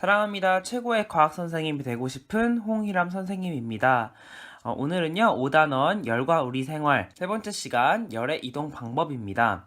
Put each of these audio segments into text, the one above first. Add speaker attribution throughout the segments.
Speaker 1: 사랑합니다. 최고의 과학 선생님이 되고 싶은 홍희람 선생님입니다. 오늘은요, 5단원 열과 우리 생활 세 번째 시간 열의 이동 방법입니다.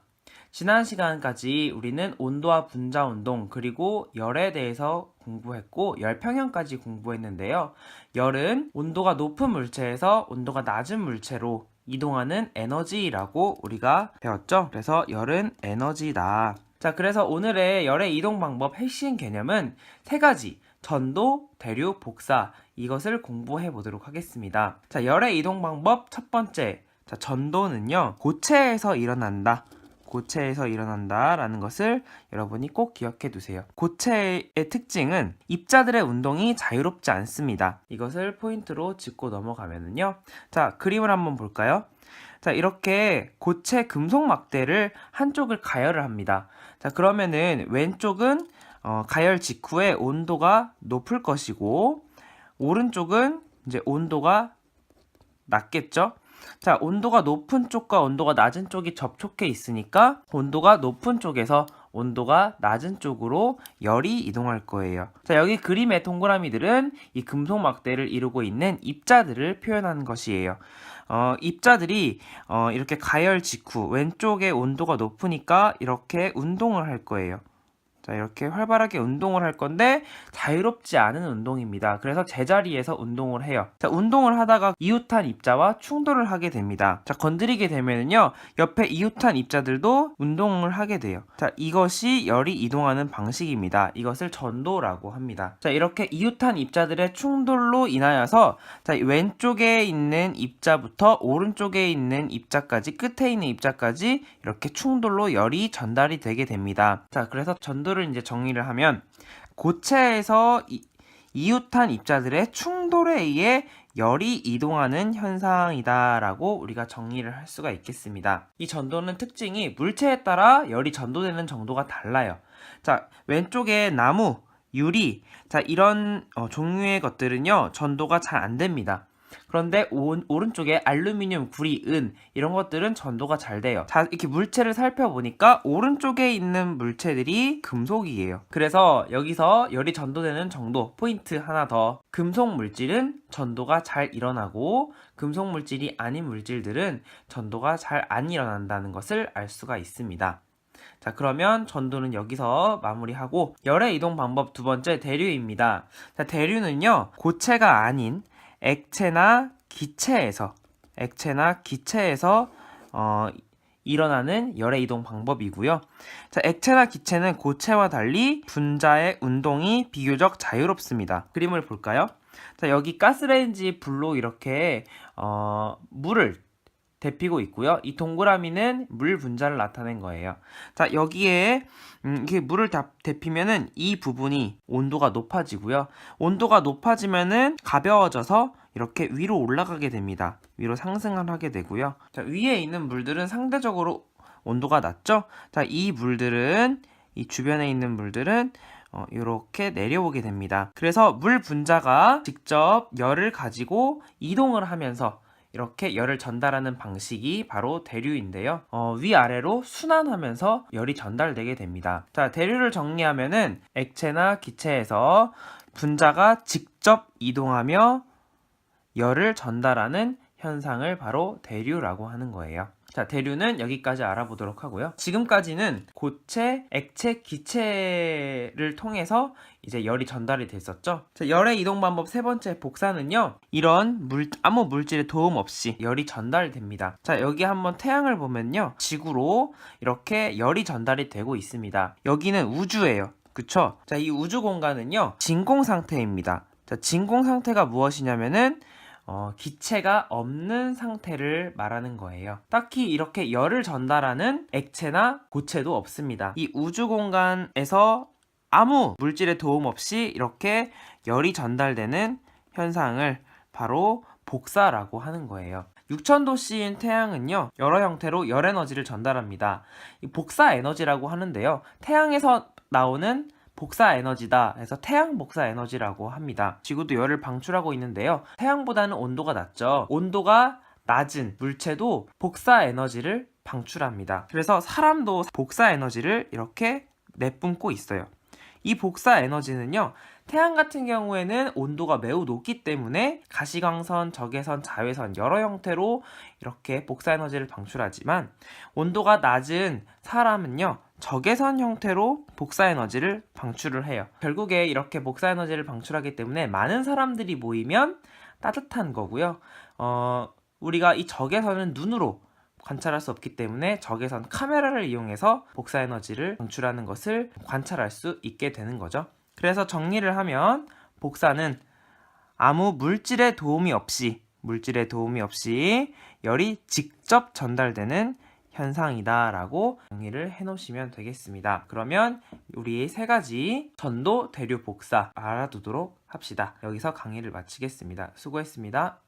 Speaker 1: 지난 시간까지 우리는 온도와 분자 운동 그리고 열에 대해서 공부했고 열 평형까지 공부했는데요. 열은 온도가 높은 물체에서 온도가 낮은 물체로 이동하는 에너지라고 우리가 배웠죠. 그래서 열은 에너지다. 자, 그래서 오늘의 열의 이동 방법 핵심 개념은 세 가지, 전도, 대류, 복사, 이것을 공부해 보도록 하겠습니다. 자, 열의 이동 방법 첫 번째, 자, 전도는요, 고체에서 일어난다. 고체에서 일어난다 라는 것을 여러분이 꼭 기억해 두세요. 고체의 특징은 입자들의 운동이 자유롭지 않습니다. 이것을 포인트로 짚고 넘어가면은요, 자, 그림을 한번 볼까요? 자, 이렇게 고체 금속 막대를 한쪽을 가열을 합니다. 자, 그러면은 왼쪽은 가열 직후에 온도가 높을 것이고 오른쪽은 이제 온도가 낮겠죠? 자, 온도가 높은 쪽과 온도가 낮은 쪽이 접촉해 있으니까 온도가 높은 쪽에서 온도가 낮은 쪽으로 열이 이동할 거예요. 자, 여기 그림의 동그라미들은 이 금속 막대를 이루고 있는 입자들을 표현하는 것이에요. 입자들이 이렇게 가열 직후 왼쪽에 온도가 높으니까 이렇게 운동을 할 거예요. 자, 이렇게 활발하게 운동을 할 건데 자유롭지 않은 운동입니다. 그래서 제자리에서 운동을 해요. 자, 운동을 하다가 이웃한 입자와 충돌을 하게 됩니다. 자, 건드리게 되면은요, 옆에 이웃한 입자들도 운동을 하게 돼요. 자, 이것이 열이 이동하는 방식입니다. 이것을 전도라고 합니다. 자, 이렇게 이웃한 입자들의 충돌로 인하여서 자, 왼쪽에 있는 입자부터 오른쪽에 있는 입자까지, 끝에 있는 입자까지 이렇게 충돌로 열이 전달이 되게 됩니다. 자, 그래서 전도를 이제 정리를 하면 고체에서 이웃한 입자들의 충돌에 의해 열이 이동하는 현상이다라고 우리가 정리를 할 수가 있겠습니다. 이 전도는 특징이 물체에 따라 열이 전도되는 정도가 달라요. 자, 왼쪽에 나무, 유리, 자, 이런 종류의 것들은요, 전도가 잘 안 됩니다. 그런데 오른쪽에 알루미늄, 구리, 은 이런 것들은 전도가 잘 돼요. 자, 이렇게 물체를 살펴보니까 오른쪽에 있는 물체들이 금속이에요. 그래서 여기서 열이 전도되는 정도 포인트 하나 더. 금속 물질은 전도가 잘 일어나고 금속 물질이 아닌 물질들은 전도가 잘 안 일어난다는 것을 알 수가 있습니다. 자, 그러면 전도는 여기서 마무리하고 열의 이동 방법 두 번째 대류입니다. 자, 대류는요, 고체가 아닌 액체나 기체에서 일어나는 열의 이동 방법이고요. 자, 액체나 기체는 고체와 달리 분자의 운동이 비교적 자유롭습니다. 그림을 볼까요? 자, 여기 가스레인지 불로 이렇게 물을 데피고 있고요. 이 동그라미는 물 분자를 나타낸 거예요. 자, 여기에 이렇게 물을 데피면은 이 부분이 온도가 높아지고요. 온도가 높아지면은 가벼워져서 이렇게 위로 올라가게 됩니다. 위로 상승을 하게 되고요. 자, 위에 있는 물들은 상대적으로 온도가 낮죠? 자, 이 주변에 있는 물들은 이렇게 내려오게 됩니다. 그래서 물 분자가 직접 열을 가지고 이동을 하면서 이렇게 열을 전달하는 방식이 바로 대류인데요. 위아래로 순환하면서 열이 전달되게 됩니다. 자, 대류를 정리하면은 액체나 기체에서 분자가 직접 이동하며 열을 전달하는 현상을 바로 대류라고 하는 거예요. 자, 대류는 여기까지 알아보도록 하고요. 지금까지는 고체, 액체, 기체를 통해서 이제 열이 전달이 됐었죠. 자, 열의 이동 방법 세 번째 복사는요, 이런 아무 물질의 도움 없이 열이 전달됩니다. 자, 여기 한번 태양을 보면요, 지구로 이렇게 열이 전달이 되고 있습니다. 여기는 우주예요. 그쵸? 자, 이 우주 공간은요, 진공 상태입니다. 자, 진공 상태가 무엇이냐면은 기체가 없는 상태를 말하는 거예요. 딱히 이렇게 열을 전달하는 액체나 고체도 없습니다. 이 우주 공간에서 아무 물질의 도움 없이 이렇게 열이 전달되는 현상을 바로 복사라고 하는 거예요. 6000도씨인 태양은요, 여러 형태로 열 에너지를 전달합니다. 이 복사 에너지라고 하는데요, 태양에서 나오는 복사 에너지다 해서 태양 복사 에너지라고 합니다. 지구도 열을 방출하고 있는데요, 태양보다는 온도가 낮죠. 온도가 낮은 물체도 복사 에너지를 방출합니다. 그래서 사람도 복사 에너지를 이렇게 내뿜고 있어요. 이 복사 에너지는요, 태양 같은 경우에는 온도가 매우 높기 때문에 가시광선, 적외선, 자외선 여러 형태로 이렇게 복사에너지를 방출하지만 온도가 낮은 사람은요, 적외선 형태로 복사에너지를 방출을 해요. 결국에 이렇게 복사에너지를 방출하기 때문에 많은 사람들이 모이면 따뜻한 거고요. 우리가 이 적외선은 눈으로 관찰할 수 없기 때문에 적외선 카메라를 이용해서 복사에너지를 방출하는 것을 관찰할 수 있게 되는 거죠. 그래서 정리를 하면 복사는 아무 물질의 도움이 없이 열이 직접 전달되는 현상이다 라고 정리를 해 놓으시면 되겠습니다. 그러면 우리 세 가지 전도, 대류, 복사 알아두도록 합시다. 여기서 강의를 마치겠습니다. 수고했습니다.